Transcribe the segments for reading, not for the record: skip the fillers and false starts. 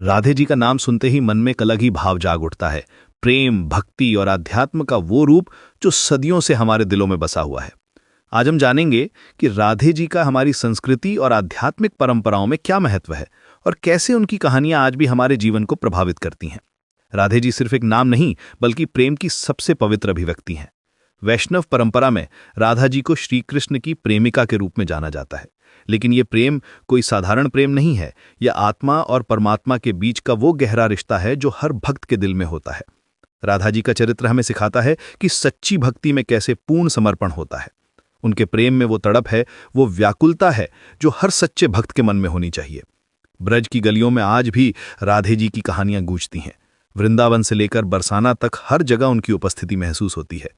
राधे जी का नाम सुनते ही मन में एक अलग ही भाव जाग उठता है। प्रेम, भक्ति और आध्यात्म का वो रूप जो सदियों से हमारे दिलों में बसा हुआ है। आज हम जानेंगे कि राधे जी का हमारी संस्कृति और आध्यात्मिक परंपराओं में क्या महत्व है और कैसे उनकी कहानियां आज भी हमारे जीवन को प्रभावित करती हैं। राधे जी सिर्फ एक नाम नहीं, बल्कि प्रेम की सबसे पवित्र अभिव्यक्ति हैं। वैष्णव परंपरा में राधा जी को श्री कृष्ण की प्रेमिका के रूप में जाना जाता है। लेकिन ये प्रेम कोई साधारण प्रेम नहीं है। यह आत्मा और परमात्मा के बीच का वो गहरा रिश्ता है जो हर भक्त के दिल में होता है। राधा जी का चरित्र हमें सिखाता है कि सच्ची भक्ति में कैसे पूर्ण समर्पण होता है। उनके प्रेम में वो तड़प है, वो व्याकुलता है जो हर सच्चे भक्त के मन में होनी चाहिए। ब्रज की गलियों में आज भी राधे जी की कहानियां गूंजती हैं। वृंदावन से लेकर बरसाना तक हर जगह उनकी उपस्थिति महसूस होती है।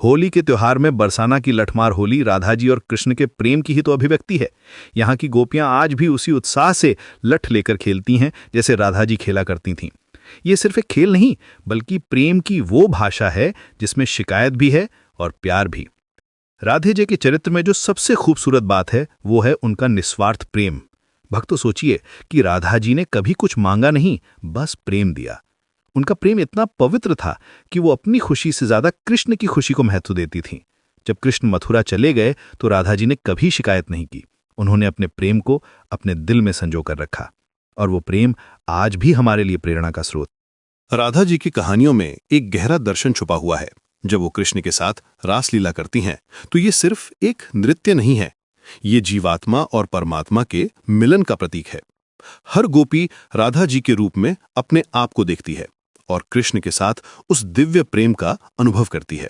होली के त्योहार में बरसाना की लठमार होली राधा जी और कृष्ण के प्रेम की ही तो अभिव्यक्ति है। यहाँ की गोपियां आज भी उसी उत्साह से लठ लेकर खेलती हैं जैसे राधा जी खेला करती थीं। ये सिर्फ एक खेल नहीं, बल्कि प्रेम की वो भाषा है जिसमें शिकायत भी है और प्यार भी। राधे जी के चरित्र में जो सबसे खूबसूरत बात है वो है उनका निस्वार्थ प्रेम। भक्तों, सोचिए कि राधा जी ने कभी कुछ मांगा नहीं, बस प्रेम दिया। उनका प्रेम इतना पवित्र था कि वो अपनी खुशी से ज्यादा कृष्ण की खुशी को महत्व देती थीं। जब कृष्ण मथुरा चले गए तो राधा जी ने कभी शिकायत नहीं की। उन्होंने अपने प्रेम को अपने दिल में संजो कर रखा, और वो प्रेम आज भी हमारे लिए प्रेरणा का स्रोत। राधा जी की कहानियों में एक गहरा दर्शन छुपा हुआ है। जब वो कृष्ण के साथ रासलीला करती हैं तो ये सिर्फ एक नृत्य नहीं है, ये जीवात्मा और परमात्मा के मिलन का प्रतीक है। हर गोपी राधा जी के रूप में अपने आप को देखती है और कृष्ण के साथ उस दिव्य प्रेम का अनुभव करती है।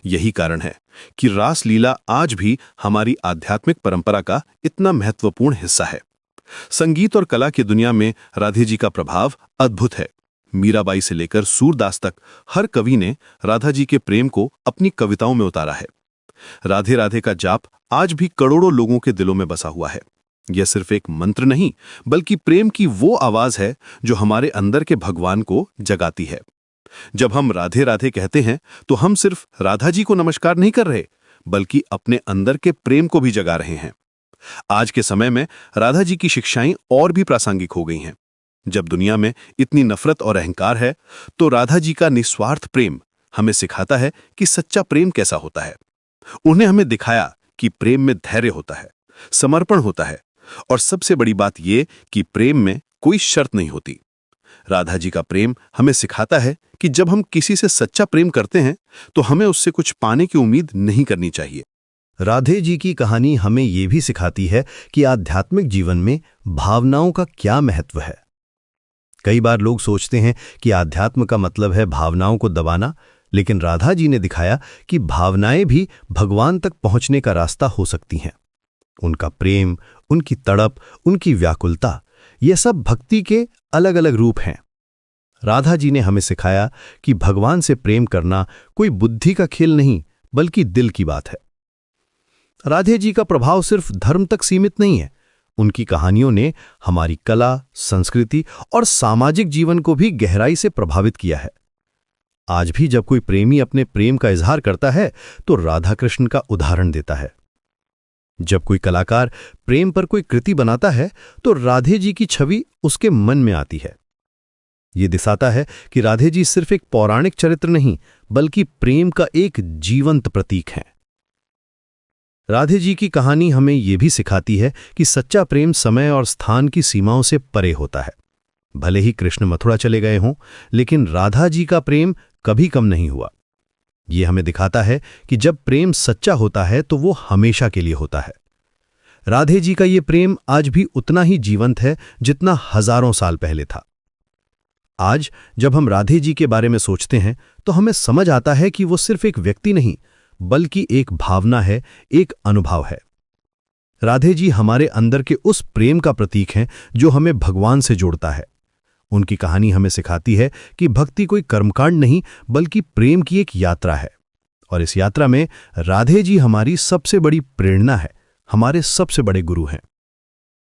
यही कारण है कि रासलीला आज भी हमारी आध्यात्मिक परंपरा का इतना महत्वपूर्ण हिस्सा है। संगीत और कला की दुनिया में राधे जी का प्रभाव अद्भुत है। मीराबाई से लेकर सूरदास तक हर कवि ने राधा जी के प्रेम को अपनी कविताओं में उतारा है। राधे राधे का जाप आज भी करोड़ों लोगों के दिलों में बसा हुआ है। यह सिर्फ एक मंत्र नहीं, बल्कि प्रेम की वो आवाज है जो हमारे अंदर के भगवान को जगाती है। जब हम राधे राधे कहते हैं तो हम सिर्फ राधा जी को नमस्कार नहीं कर रहे, बल्कि अपने अंदर के प्रेम को भी जगा रहे हैं। आज के समय में राधा जी की शिक्षाएं और भी प्रासंगिक हो गई हैं। जब दुनिया में इतनी नफरत और अहंकार है, तो राधा जी का निस्वार्थ प्रेम हमें सिखाता है कि सच्चा प्रेम कैसा होता है। उन्हें हमें दिखाया कि प्रेम में धैर्य होता है, समर्पण होता है, और सबसे बड़ी बात यह कि प्रेम में कोई शर्त नहीं होती। राधा जी का प्रेम हमें सिखाता है कि जब हम किसी से सच्चा प्रेम करते हैं तो हमें उससे कुछ पाने की उम्मीद नहीं करनी चाहिए। राधे जी की कहानी हमें ये भी सिखाती है कि आध्यात्मिक जीवन में भावनाओं का क्या महत्व है। कई बार लोग सोचते हैं कि आध्यात्म का मतलब है भावनाओं को दबाना, लेकिन राधा जी ने दिखाया कि भावनाएं भी भगवान तक पहुंचने का रास्ता हो सकती हैं। उनका प्रेम, उनकी तड़प, उनकी व्याकुलता, ये सब भक्ति के अलग अलग रूप हैं। राधा जी ने हमें सिखाया कि भगवान से प्रेम करना कोई बुद्धि का खेल नहीं, बल्कि दिल की बात है। राधे जी का प्रभाव सिर्फ धर्म तक सीमित नहीं है। उनकी कहानियों ने हमारी कला, संस्कृति और सामाजिक जीवन को भी गहराई से प्रभावित किया है। आज भी जब कोई प्रेमी अपने प्रेम का इजहार करता है तो राधा कृष्ण का उदाहरण देता है। जब कोई कलाकार प्रेम पर कोई कृति बनाता है तो राधे जी की छवि उसके मन में आती है। ये दिखाता है कि राधे जी सिर्फ एक पौराणिक चरित्र नहीं, बल्कि प्रेम का एक जीवंत प्रतीक है। राधे जी की कहानी हमें यह भी सिखाती है कि सच्चा प्रेम समय और स्थान की सीमाओं से परे होता है। भले ही कृष्ण मथुरा चले गए हों, लेकिन राधा जी का प्रेम कभी कम नहीं हुआ। यह हमें दिखाता है कि जब प्रेम सच्चा होता है तो वो हमेशा के लिए होता है। राधे जी का ये प्रेम आज भी उतना ही जीवंत है जितना हजारों साल पहले था। आज जब हम राधे जी के बारे में सोचते हैं तो हमें समझ आता है कि वो सिर्फ एक व्यक्ति नहीं, बल्कि एक भावना है, एक अनुभव है। राधे जी हमारे अंदर के उस प्रेम का प्रतीक हैं जो हमें भगवान से जोड़ता है। उनकी कहानी हमें सिखाती है कि भक्ति कोई कर्मकांड नहीं, बल्कि प्रेम की एक यात्रा है, और इस यात्रा में राधे जी हमारी सबसे बड़ी प्रेरणा है, हमारे सबसे बड़े गुरु हैं।